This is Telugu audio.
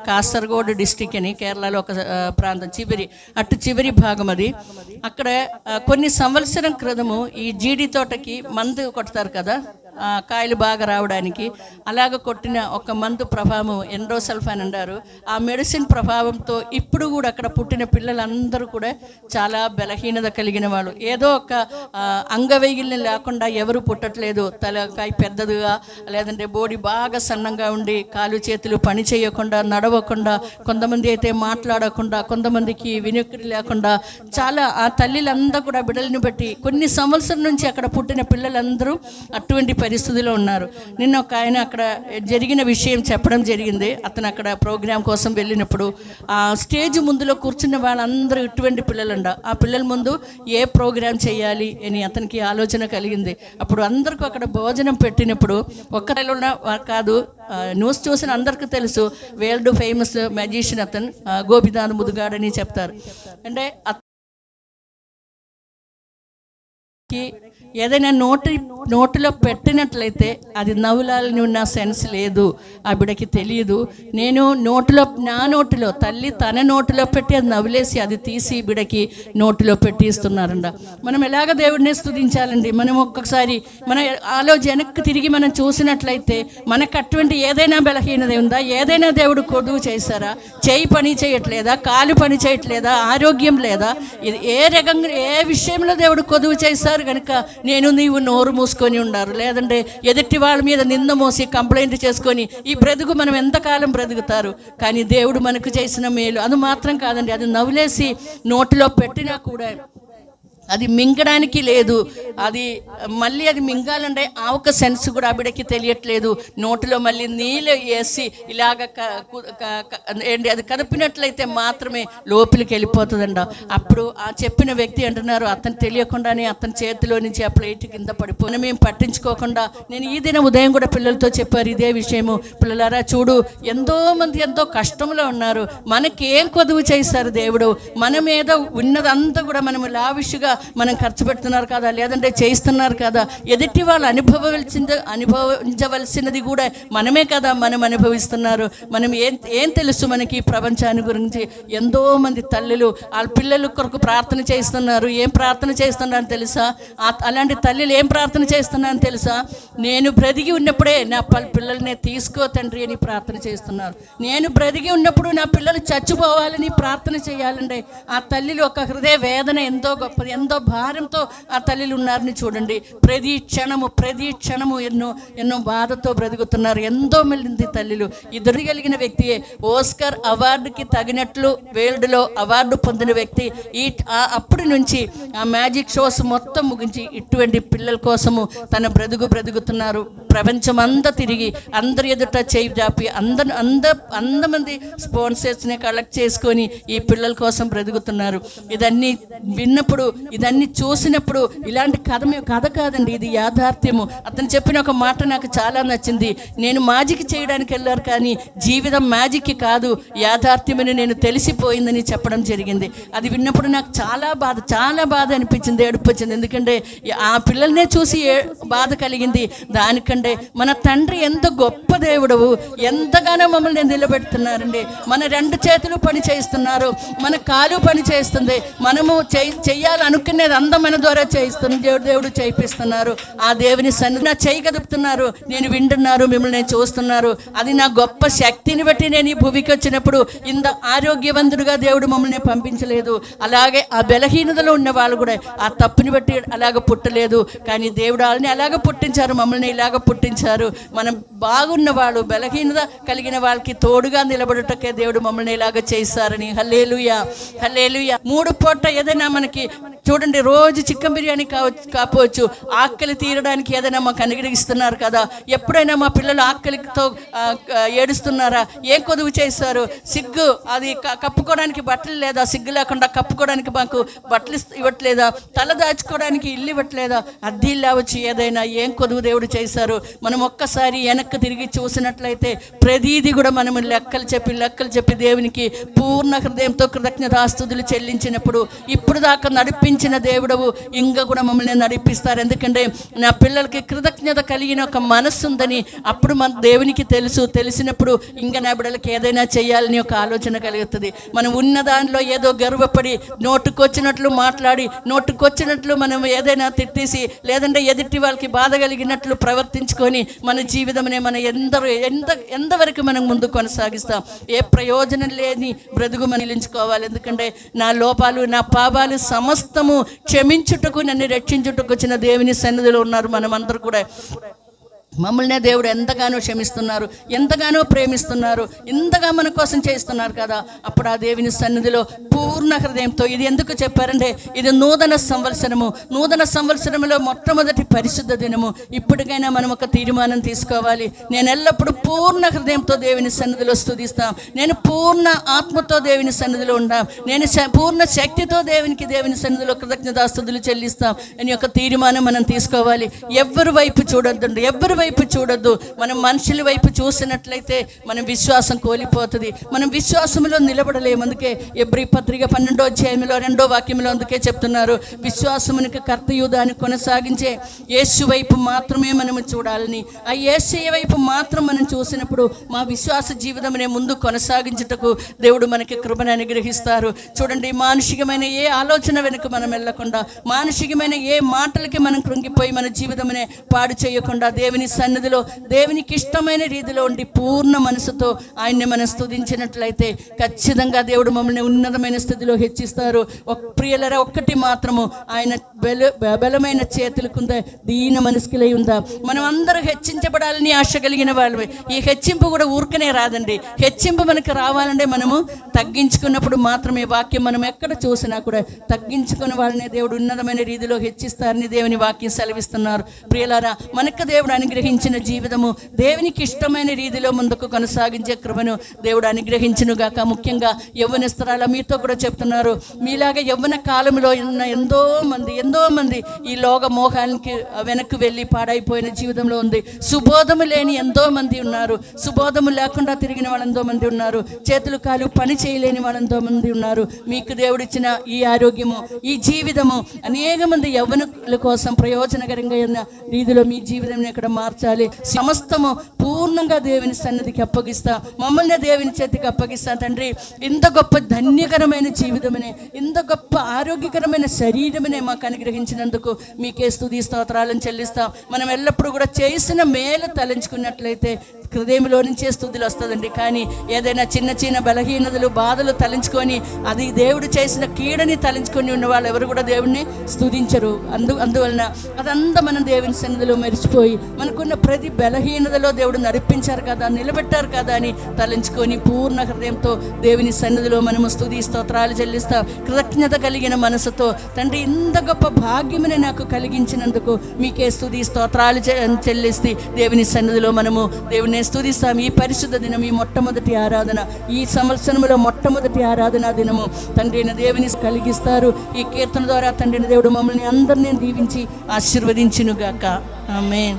కాసర్గోడ్ డిస్టిక్ అని కేరళలో ఒక ప్రాంతం చివరి భాగం అది. అక్కడ కొన్ని సంవత్సరం క్రితము ఈ జీడి తోటకి మందు కొడతారు కదా కాయలు బాగా రావడానికి, అలాగ కొట్టిన ఒక మందు ప్రభావం ఎండోసల్ఫాన్ అంటారు. ఆ మెడిసిన్ ప్రభావంతో ఇప్పుడు కూడా అక్కడ పుట్టిన పిల్లలందరూ కూడా చాలా బలహీనత కలిగిన వాళ్ళు. ఏదో ఒక అంగవైకల్యం లేకుండా ఎవరు పుట్టట్లేదు. తలకాయ పెద్దదిగా, లేదంటే బాడీ బాగా సన్నంగా ఉండి కాలు చేతులు పని చేయకుండా, నడవకుండా, కొంతమంది అయితే మాట్లాడకుండా, కొంతమందికి వినికిడి లేకుండా, చాలా ఆ తల్లిలందరూ కూడా బిడ్డలను బట్టి కొన్ని సంవత్సరం నుంచి అక్కడ పుట్టిన పిల్లలందరూ అటువంటి పరిస్థితిలో ఉన్నారు. నిన్న ఒక ఆయన అక్కడ జరిగిన విషయం చెప్పడం జరిగింది. అతను అక్కడ ప్రోగ్రాం కోసం వెళ్ళినప్పుడు ఆ స్టేజ్ ముందులో కూర్చున్న వాళ్ళందరూ ఇటువంటి పిల్లలండ. ఆ పిల్లల ముందు ఏ ప్రోగ్రాం చేయాలి అని అతనికి ఆలోచన కలిగింది. అప్పుడు అందరికీ అక్కడ భోజనం పెట్టినప్పుడు ఒక్కరిలో కాదు, న్యూస్ చూసిన అందరికీ తెలుసు, వరల్డ్ ఫేమస్ మ్యాజిషియన్ అతను గోపినాథ్ ముదుగాడ్ అని చెప్తారు. అంటే ఏదైనా నోటిలో పెట్టినట్లయితే అది నవ్వులాలని ఉన్న సెన్స్ లేదు, ఆ బిడ్డకి తెలియదు. నేను నా నోటిలో తల్లి తన నోటిలో పెట్టి అది నవ్వులేసి అది తీసి బిడ్డకి నోటిలో పెట్టిస్తున్నారంట. మనం ఎలాగ దేవుడిని స్తుతించాలండి? మనం ఒక్కొక్కసారి మన వెనక్కి తిరిగి మనం చూసినట్లయితే మనకు అటువంటి ఏదైనా బలహీనత ఉందా? ఏదైనా దేవుడు కొదువు చేశారా? చేయి పని చేయట్లేదా? కాలు పని చేయట్లేదా? ఆరోగ్యం లేదా? ఇది ఏ విషయంలో దేవుడు కొదువు చేశారు కనుక నీవు నోరు మూసుకొని ఉన్నారు, లేదంటే ఎదుటి వాళ్ళ మీద నింద మోసి కంప్లైంట్ చేసుకొని ఈ బ్రతుకు మనం ఎంతకాలం బ్రతుకుతారు? కానీ దేవుడు మనకు చేసిన మేలు అది మాత్రం కాదండి. అది నవ్వులేసి నోటిలో పెట్టినా కూడా అది మింగడానికి లేదు. అది మళ్ళీ అది మింగాలంటే ఆ ఒక సెన్స్ కూడా ఆ బిడ్డకి తెలియట్లేదు. నోటిలో మళ్ళీ నీళ్ళు వేసి ఇలాగ ఏంటి అది కదిపినట్లయితే మాత్రమే లోపలికి వెళ్ళిపోతుందంట. అప్పుడు ఆ చెప్పిన వ్యక్తి అంటున్నారు, అతను తెలియకుండానే అతని చేతిలో నుంచి ఆ ప్లేట్ కింద పడిపోయి మేము పట్టించుకోకుండా. నేను ఈ దిన ఉదయం కూడా పిల్లలతో చెప్పారు ఇదే విషయము. పిల్లలారా చూడు, ఎంతోమంది ఎంతో కష్టంలో ఉన్నారు, మనకేం కొదువు చేశారు దేవుడు? మన మీద ఉన్నదంతా కూడా మనం లావిష్గా మనం ఖర్చు పెడుతున్నారు కదా, లేదంటే చేయిస్తున్నారు కదా. ఎదుటి వాళ్ళు అనుభవించవలసినది కూడా మనమే కదా మనం అనుభవిస్తున్నారు. మనం ఏం తెలుసు మనకి ప్రపంచాన్ని గురించి? ఎంతో మంది తల్లులు వాళ్ళ పిల్లల కొరకు ప్రార్థన చేస్తున్నారు. ఏం ప్రార్థన చేస్తున్నారని తెలుసా? అలాంటి తల్లులు ఏం ప్రార్థన చేస్తున్నారని తెలుసా? నేను బ్రతికి ఉన్నప్పుడే నా పిల్లల్ని తీసుకో తండ్రి అని ప్రార్థన చేస్తున్నారు. నేను బ్రతికి ఉన్నప్పుడు నా పిల్లలు చచ్చిపోవాలని ప్రార్థన చేయాలండి. ఆ తల్లిలో ఒక హృదయ వేదన ఎంతో గొప్పది, ఎంతో భారంతో ఆ తల్లిలు ఉన్నారని చూడండి. ప్రతి క్షణము ఎన్నో బాధతో బ్రతుకుతున్నారు ఎంతో మంది తల్లిలు. ఇద్దరు కలిగిన వ్యక్తియే ఓస్కార్ అవార్డుకి తగినట్లు వరల్డ్లో అవార్డు పొందిన వ్యక్తి. అప్పటి నుంచి ఆ మ్యాజిక్ షోస్ మొత్తం ముగించి ఇటువంటి పిల్లల కోసము తన బ్రతుకుతున్నారు. ప్రపంచం అంతా తిరిగి అందరి ఎదుట చేయి జాపి అందమంది స్పాన్సర్స్ని కలెక్ట్ చేసుకొని ఈ పిల్లల కోసం బ్రతుకుతున్నారు. ఇదన్నీ విన్నప్పుడు, ఇదన్నీ చూసినప్పుడు ఇలాంటి కథ కాదండి, ఇది యాథార్థ్యము. అతను చెప్పిన ఒక మాట నాకు చాలా నచ్చింది. నేను మ్యాజిక్ చేయడానికి వెళ్ళారు కానీ జీవితం మ్యాజిక్ కాదు, యాథార్థ్యమని నేను తెలిసిపోయిందని చెప్పడం జరిగింది. అది విన్నప్పుడు నాకు చాలా బాధ అనిపించింది, ఏడుపు వచ్చింది. ఎందుకంటే ఆ పిల్లల్నే చూసి బాధ కలిగింది. దానికంటే మన తండ్రి ఎంత గొప్ప దేవుడవు, ఎంతగానో మమ్మల్ని నిలబెడుతున్నారండి. మన రెండు చేతులు పని చేస్తున్నారు, మన కాలు పని చేస్తుంది. మనము చెయ్యాలనుకునేది అందమైన ద్వారా చేయిస్తున్న దేవుడు చేయిస్తున్నారు. ఆ దేవుని సన్నిధి నా చేయి కదుపుతున్నారు, నేను వింటున్నారు, మిమ్మల్ని చూస్తున్నారు. అది నా గొప్ప శక్తిని బట్టి నేను ఈ భూమికి వచ్చినప్పుడు ఇంత ఆరోగ్యవంతుడుగా దేవుడు మమ్మల్ని పంపించలేదు. అలాగే ఆ బలహీనతలో ఉన్న వాళ్ళు కూడా ఆ తప్పుని బట్టి అలాగ పుట్టలేదు. కానీ దేవుడు వాళ్ళని అలాగ పుట్టించారు, మమ్మల్ని ఇలాగ పుట్టించారు. మనం బాగున్న వాళ్ళు, బలహీనత కలిగిన వాళ్ళకి తోడుగా నిలబడుటకే దేవుడు మమ్మల్ని ఇలాగ చేశారని. హల్లెలూయా, హల్లెలూయా. 3 పూట ఏదైనా మనకి చూడండి, రోజు చికెన్ బిర్యానీ కావచ్చు, ఆకలి తీరడానికి ఏదైనా మాకు అనుగ్రహిస్తున్నారు కదా. ఎప్పుడైనా మా పిల్లలు ఆకలితో ఏడుస్తున్నారా? ఏం కొదువు చేశారు? సిగ్గు, అది కప్పుకోవడానికి బట్టలు లేదా? సిగ్గు లేకుండా కప్పుకోవడానికి మాకు బట్టలు ఇవ్వట్లేదా? తల దాచుకోవడానికి ఇల్లు ఇవ్వట్లేదా? అద్దీల్లా వచ్చి ఏదైనా ఏం కొదువు దేవుడు చేశారు? మనం ఒక్కసారి వెనక్కి తిరిగి చూసినట్లయితే ప్రతీది కూడా మనము లెక్కలు చెప్పి దేవునికి పూర్ణ హృదయంతో కృతజ్ఞతాస్తుతులు చెల్లించినప్పుడు, ఇప్పుడు దాకా నడిపించి నడిపించిన దేవుడవు ఇంకా కూడా మమ్మల్ని నడిపిస్తారు. ఎందుకంటే నా పిల్లలకి కృతజ్ఞత కలిగిన ఒక మనస్సు ఉందని అప్పుడు మన దేవునికి తెలిసినప్పుడు ఇంకా నా బిడ్డలకి ఏదైనా చేయాలని ఒక ఆలోచన కలుగుతుంది. మనం ఉన్న దానిలో ఏదో గర్వపడి నోటుకొచ్చినట్లు మాట్లాడి నోటుకొచ్చినట్లు మనం ఏదైనా తిట్టేసి లేదంటే ఎదుటి వాళ్ళకి బాధ కలిగినట్లు ప్రవర్తించుకొని మన జీవితమనే మనం ఎంతవరకు మనం ముందు కొనసాగిస్తాం? ఏ ప్రయోజనం లేని బ్రతుకు మనం నిలుచుకోవాలి. ఎందుకంటే నా లోపాలు నా పాపాలు సమస్తము క్షమించుటకు నన్ను రక్షించుటకు వచ్చిన దేవుని సన్నిధిలో ఉన్నారు మనమందరూ కూడా. మమ్మల్నే దేవుడు ఎంతగానో క్షమిస్తున్నారు, ఎంతగానో ప్రేమిస్తున్నారు, ఇంతగా మన కోసం చేస్తున్నారు కదా. అప్పుడు ఆ దేవుని సన్నిధిలో పూర్ణ హృదయంతో, ఇది ఎందుకు చెప్పారంటే ఇది నూతన సంవత్సరంలో మొట్టమొదటి పరిశుద్ధ దినము. ఇప్పటికైనా మనం ఒక తీర్మానం తీసుకోవాలి. నేను ఎల్లప్పుడూ పూర్ణ హృదయంతో దేవుని సన్నిధిలో స్తుతిస్తాం, నేను పూర్ణ ఆత్మతో దేవుని సన్నిధిలో ఉంటాం, నేను పూర్ణ శక్తితో దేవుని సన్నిధిలో కృతజ్ఞతాస్తుతులు చెల్లిస్తాం అని ఒక తీర్మానం మనం తీసుకోవాలి. ఎవరి వైపు చూడొద్దు. మనం మనుషుల వైపు చూసినట్లయితే మనం విశ్వాసం కోల్పోతుంది, మనం విశ్వాసంలో నిలబడలేము. అందుకే ఎబ్రీ పత్రిక 12వ అధ్యాయంలో 2వ వాక్యంలో అందుకే చెప్తున్నారు, విశ్వాసమునికి కర్తయు దాన్ని కొనసాగించే యేసు వైపు మాత్రమే మనము చూడాలని. ఆ యేసయ్య వైపు మాత్రం మనం చూసినప్పుడు మా విశ్వాస జీవితమునే ముందు కొనసాగించుటకు దేవుడు మనకి కృపను అనుగ్రహిస్తారు. చూడండి, మానసికమైన ఏ ఆలోచన వెనుక మనం వెళ్ళకుండా, మానసికమైన ఏ మాటలకి మనం కృంగిపోయి మన జీవితమునే పాడు చేయకుండా దేవుని సన్నిధిలో దేవునికి ఇష్టమైన రీతిలో ఉండి పూర్ణ మనసుతో ఆయన్ని మనం స్తుతించినట్లయితే ఖచ్చితంగా దేవుడు మమ్మల్ని ఉన్నతమైన స్థితిలో హెచ్చిస్తారు. ప్రియులరా, ఒక్కటి మాత్రము, ఆయన బలమైన చేతులకుందా, దీన మనసుకులై ఉందా. మనం అందరూ హెచ్చించబడాలని ఆశ కలిగిన వాళ్ళమే. ఈ హెచ్చింపు కూడా ఊరికనే రాదండి. హెచ్చింపు మనకు రావాలంటే మనము తగ్గించుకున్నప్పుడు మాత్రమే. వాక్యం మనం ఎక్కడ చూసినా కూడా తగ్గించుకున్న వాళ్ళనే దేవుడు ఉన్నతమైన రీతిలో హెచ్చిస్తారని దేవుని వాక్యం సెలవిస్తున్నారు. ప్రియులారా, మనకు దేవుడు అనుగ్రహించిన జీవితము దేవునికి ఇష్టమైన రీతిలో ముందుకు కొనసాగించే కృపను దేవుడు అనుగ్రహించును గాక. ముఖ్యంగా యవ్వనస్తురాల మీతో కూడా చెప్తున్నారు, మీలాగా యవ్వన కాలంలో ఉన్న ఎంతో మంది ఈ లోక మోహానికి వెనక్కి వెళ్ళి పాడైపోయిన జీవితంలో ఉంది. సుబోధము లేని ఎంతో మంది ఉన్నారు, సుబోధము లేకుండా తిరిగిన వాళ్ళు ఎంతో మంది ఉన్నారు, చేతులు కాలు పని చేయలేని వాళ్ళు ఎంతో మంది ఉన్నారు. మీకు దేవుడిచ్చిన ఈ ఆరోగ్యము, ఈ జీవితము అనేక మంది యవ్వనుల కోసం ప్రయోజనకరంగా ఉన్న రీతిలో మీ జీవితం ఇక్కడ మార్చాలి. సమస్తము పూర్ణంగా దేవుని సన్నిధికి అప్పగిస్తా, మమ్మల్ని దేవుని చేతికి అప్పగిస్తా. తండ్రి, ఇంత గొప్ప ధన్యకరమైన జీవితమనే, ఇంత గొప్ప ఆరోగ్యకరమైన శరీరమనే మాకు అనుగ్రహించినందుకు మీకే స్తుతి స్తోత్రాలను చెల్లిస్తాం. మనం ఎల్లప్పుడూ కూడా చేసిన మేలు తలంచుకున్నట్లయితే హృదయంలో నుంచే స్తుతులు వస్తుందండి. కానీ ఏదైనా చిన్న బలహీనతలు బాధలు తలంచుకొని అది దేవుడు చేసిన కీడని తలంచుకొని ఉన్న వాళ్ళు ఎవరు కూడా దేవుడిని స్తుతించరు. అందువలన అదంతా మనం దేవుని సన్నిధిలో మరిచిపోయి మనకున్న ప్రతి బలహీనతలో దేవుడు నడిపించారు కదా, నిలబెట్టారు కదా అని తలంచుకొని పూర్ణ హృదయంతో దేవుని సన్నిధిలో మనము స్తుతి స్తోత్రాలు చెల్లిస్తాం. కృతజ్ఞత కలిగిన మనసుతో, తండ్రి, ఇంత గొప్ప భాగ్యముని నాకు కలిగించినందుకు మీకే స్తుతి స్తోత్రాలు చెల్లిస్తే దేవుని సన్నిధిలో మనము దేవుని స్తుతిస్తాం. ఈ పరిశుద్ధ దినం, ఈ మొట్టమొదటి ఆరాధన, ఈ సంవత్సరంలో మొట్టమొదటి ఆరాధన దినము తండ్రి దేవుని కలిగిస్తారు. ఈ కీర్తన ద్వారా తండ్రి దేవుడు మమ్మల్ని అందరినీ దీవించి ఆశీర్వదించునుగాక. ఆమేన్.